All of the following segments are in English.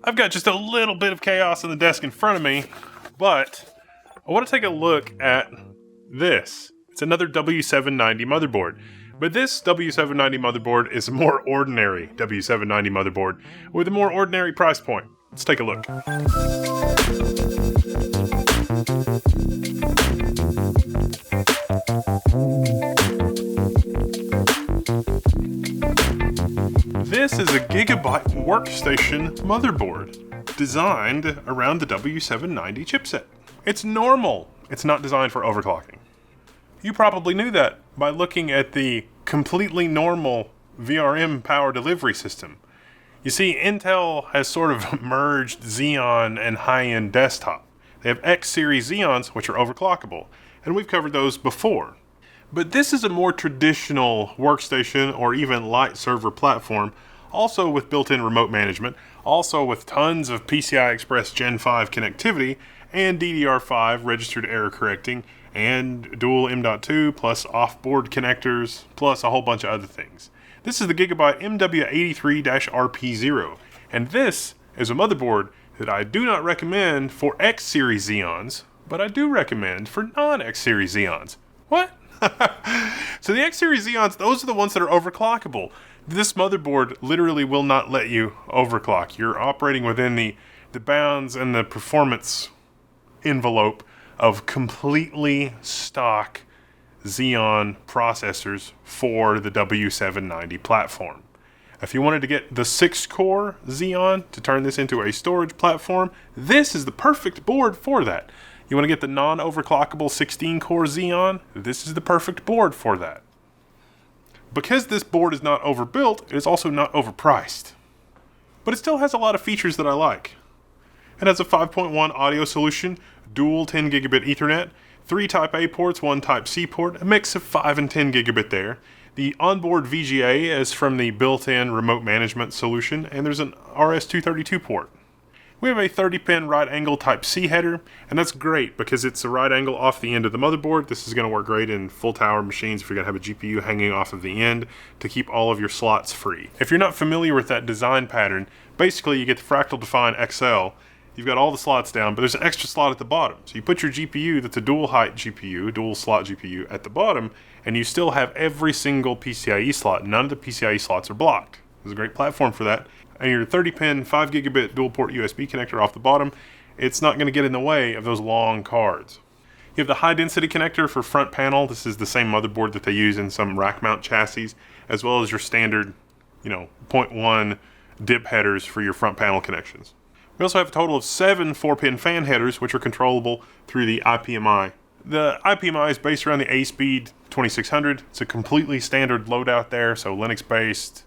I've got just a little bit of chaos on the desk in front of me, but I want to take a look at this. It's another W790 motherboard. But this W790 motherboard is a more ordinary W790 motherboard with a more ordinary price point. Let's take a look. This is a GIGABYTE Workstation motherboard designed around the W790 chipset. It's normal. It's not designed for overclocking. You probably knew that by looking at the completely normal VRM power delivery system. You see, Intel has sort of merged Xeon and high-end desktop. They have X series Xeons, which are overclockable, and we've covered those before. But this is a more traditional workstation or even light server platform, also with built-in remote management, also with tons of PCI Express Gen 5 connectivity and DDR5 registered error correcting, and dual M.2 plus off-board connectors, plus a whole bunch of other things. This is the GIGABYTE MW83-RP0, and this is a motherboard that I do not recommend for X series Xeons, but I do recommend for non-X series Xeons. What? So the X series Xeons, those are the ones that are overclockable. This motherboard literally will not let you overclock. You're operating within the bounds and the performance envelope of completely stock Xeon processors for the W790 platform. If you wanted to get the 6-core Xeon to turn this into a storage platform, this is the perfect board for that. You want to get the non-overclockable 16-core Xeon, this is the perfect board for that. Because this board is not overbuilt, it is also not overpriced. But it still has a lot of features that I like. It has a 5.1 audio solution, dual 10 gigabit Ethernet, 3 Type A ports, 1 Type C port, a mix of 5 and 10 gigabit there. The onboard VGA is from the built-in remote management solution, and there's an RS-232 port. We have a 30-pin right-angle Type-C header, and that's great because it's a right angle off the end of the motherboard. This is going to work great in full-tower machines if you're going to have a GPU hanging off of the end to keep all of your slots free. If you're not familiar with that design pattern, basically you get the Fractal Define XL. You've got all the slots down, but there's an extra slot at the bottom. So you put your GPU that's a dual-height GPU, dual-slot GPU, at the bottom, and you still have every single PCIe slot. None of the PCIe slots are blocked. It's a great platform for that. And your 30-pin 5 gigabit dual-port USB connector off the bottom, it's not going to get in the way of those long cards. You have the high-density connector for front panel. This is the same motherboard that they use in some rack-mount chassis, as well as your standard, 0.1 dip headers for your front panel connections. We also have a total of 7 4-pin fan headers, which are controllable through the IPMI. The IPMI is based around the ASpeed 2600. It's a completely standard loadout there, so Linux-based,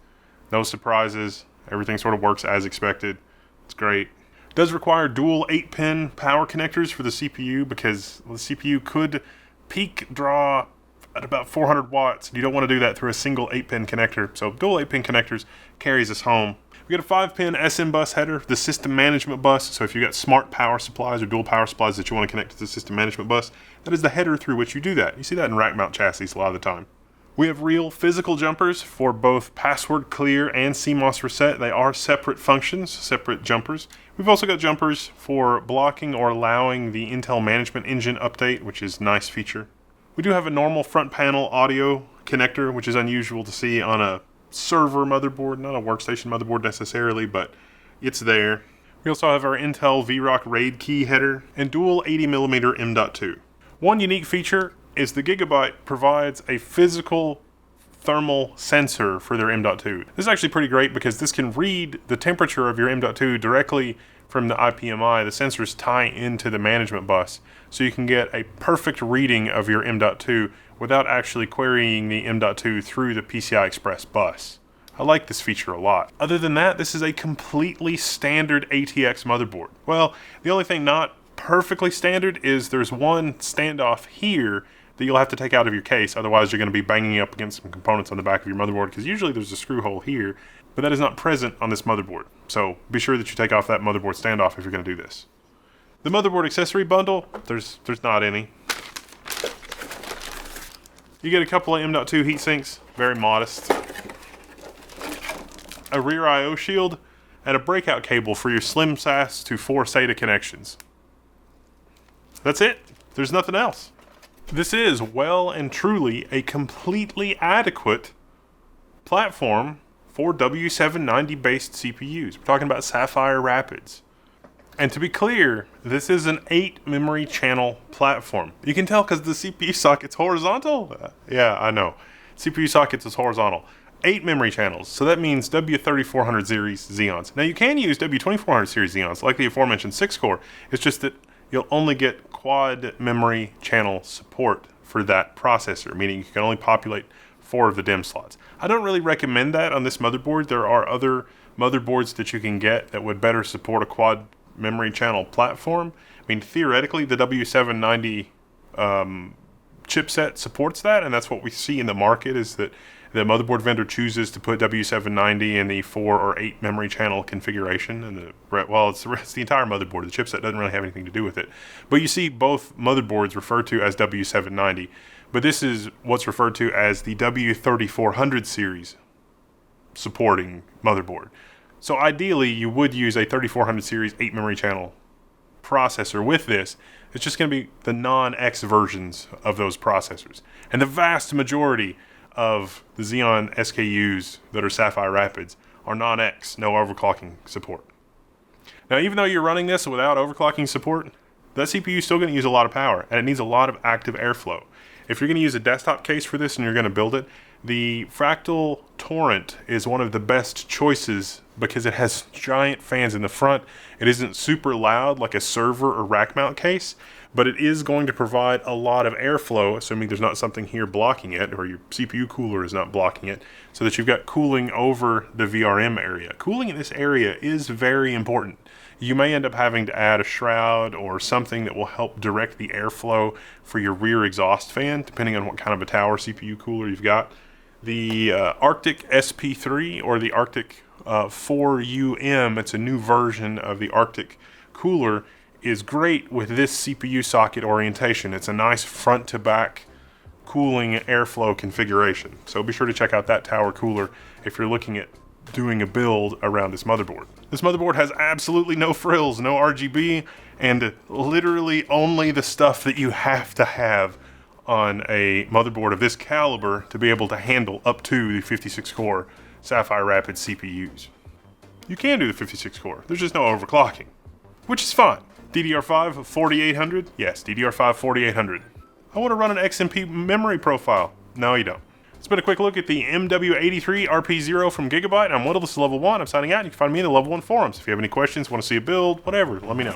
no surprises. Everything sort of works as expected. It's great. It does require dual 8-pin power connectors for the CPU because the CPU could peak draw at about 400 watts. And you don't want to do that through a single 8-pin connector. So dual 8-pin connectors carries us home. We got a 5-pin SM bus header, the system management bus. So if you've got smart power supplies or dual power supplies that you want to connect to the system management bus, that is the header through which you do that. You see that in rack mount chassis a lot of the time. We have real physical jumpers for both password clear and CMOS reset. They are separate functions, separate jumpers. We've also got jumpers for blocking or allowing the Intel Management Engine update, which is a nice feature. We do have a normal front panel audio connector, which is unusual to see on a server motherboard, not a workstation motherboard necessarily, but it's there. We also have our Intel VROC RAID key header and dual 80mm M.2. One unique feature is the GIGABYTE provides a physical thermal sensor for their M.2. This is actually pretty great because this can read the temperature of your M.2 directly from the IPMI. The sensors tie into the management bus, so you can get a perfect reading of your M.2 without actually querying the M.2 through the PCI Express bus. I like this feature a lot. Other than that, this is a completely standard ATX motherboard. Well, the only thing not perfectly standard is there's one standoff here that you'll have to take out of your case, otherwise you're going to be banging up against some components on the back of your motherboard, because usually there's a screw hole here, but that is not present on this motherboard. So be sure that you take off that motherboard standoff if you're going to do this. The motherboard accessory bundle, there's not any. You get a couple of M.2 heat sinks, very modest. A rear I.O. shield. and a breakout cable for your slim SAS to 4 SATA connections. That's it. There's nothing else. This is well and truly a completely adequate platform for W790 based CPUs. We're talking about Sapphire Rapids. And to be clear, this is an 8 memory channel platform. You can tell because the CPU socket's horizontal. Yeah, I know. CPU sockets is horizontal. 8 memory channels, so that means W3400 series Xeons. Now you can use W2400 series Xeons, like the aforementioned 6-core. It's just that you'll only get quad memory channel support for that processor, meaning you can only populate 4 of the DIMM slots. I don't really recommend that on this motherboard. There are other motherboards that you can get that would better support a quad memory channel platform. I mean, theoretically, the W790 chipset supports that, and that's what we see in the market, is that the motherboard vendor chooses to put W790 in the 4 or 8 memory channel configuration. And it's the entire motherboard. The chipset doesn't really have anything to do with it. But you see both motherboards referred to as W790. But this is what's referred to as the W3400 series supporting motherboard. So ideally, you would use a 3400 series 8 memory channel processor with this. It's just going to be the non-X versions of those processors. And the vast majority of the Xeon SKUs that are Sapphire Rapids are non-X, no overclocking support. Now, even though you're running this without overclocking support, that CPU is still going to use a lot of power, and it needs a lot of active airflow. If you're going to use a desktop case for this and you're going to build it, the Fractal Torrent is one of the best choices because it has giant fans in the front. It isn't super loud like a server or rack mount case, but it is going to provide a lot of airflow, assuming there's not something here blocking it, or your CPU cooler is not blocking it, so that you've got cooling over the VRM area. Cooling in this area is very important. You may end up having to add a shroud or something that will help direct the airflow for your rear exhaust fan, depending on what kind of a tower CPU cooler you've got. The Arctic SP3 or the Arctic 4UM, it's a new version of the Arctic cooler, is great with this CPU socket orientation. It's a nice front to back cooling airflow configuration. So be sure to check out that tower cooler if you're looking at doing a build around this motherboard. This motherboard has absolutely no frills, no RGB, and literally only the stuff that you have to have on a motherboard of this caliber to be able to handle up to the 56-core Sapphire Rapids CPUs. You can do the 56-core, there's just no overclocking, which is fine. DDR5 4800? Yes, DDR5 4800. I want to run an XMP memory profile. No, you don't. It's been a quick look at the MW83-RP0 from GIGABYTE. I'm Wendell, this is Level 1. I'm signing out, and you can find me in the Level 1 forums. If you have any questions, want to see a build, whatever, let me know.